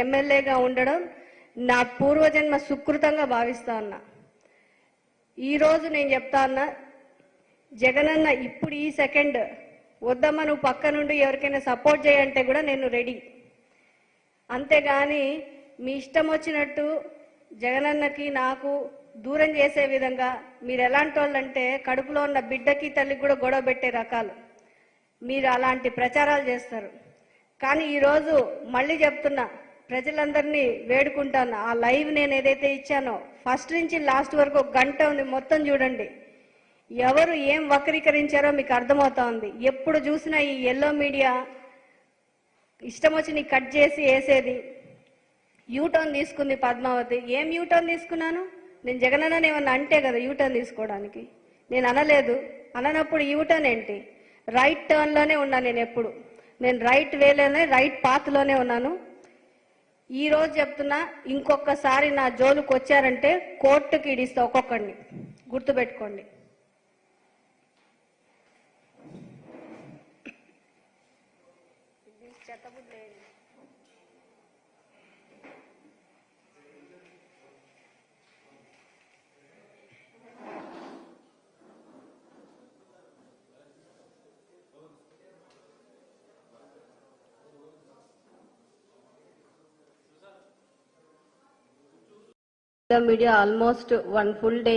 ఎమ్మెల్యేగా ఉండడం నా పూర్వజన్మ సుకృతంగా భావిస్తా ఉన్నా. ఈరోజు నేను చెప్తా ఉన్నా, జగనన్న ఇప్పుడు ఈ సెకండ్ వద్దమ్మ నువ్వు పక్క నుండి ఎవరికైనా సపోర్ట్ చేయంటే కూడా నేను రెడీ. అంతేగాని మీ ఇష్టం వచ్చినట్టు జగనన్నకి నాకు దూరం చేసే విధంగా మీరు ఎలాంటి వాళ్ళంటే కడుపులో ఉన్న బిడ్డకి తల్లికి కూడా గొడవ పెట్టే రకాలు మీరు అలాంటి ప్రచారాలు చేస్తారు. కానీ ఈరోజు మళ్ళీ చెప్తున్నా, ప్రజలందరినీ వేడుకుంటాను, ఆ లైవ్ నేను ఏదైతే ఇచ్చానో ఫస్ట్ నుంచి లాస్ట్ వరకు 1 గంట ఉంది, మొత్తం చూడండి. ఎవరు ఏం వక్రీకరించారో మీకు అర్థమవుతా ఉంది. ఎప్పుడు చూసినా ఈ ఎల్లో మీడియా ఇష్టం వచ్చి నీ కట్ చేసి వేసేది. యూటర్న్ తీసుకుంది పద్మావతి. ఏం యూటర్న్ తీసుకున్నాను నేను? జగనన్న ఏమన్నా అంటే కదా యూటర్న్ తీసుకోవడానికి? నేను అనలేదు. అననప్పుడు యూటర్న్ ఏంటి? రైట్ టర్న్లోనే ఉన్నా నేను. ఎప్పుడు నేను రైట్ వేలోనే రైట్ పాత్లోనే ఉన్నాను. ఈరోజు చెప్తున్నా, ఇంకొకసారి నా జోలుకు వచ్చారంటే కోర్టుకి ఇడిస్తా ఒక్కొక్కడిని, గుర్తుపెట్టుకోండి. The media almost 1 full day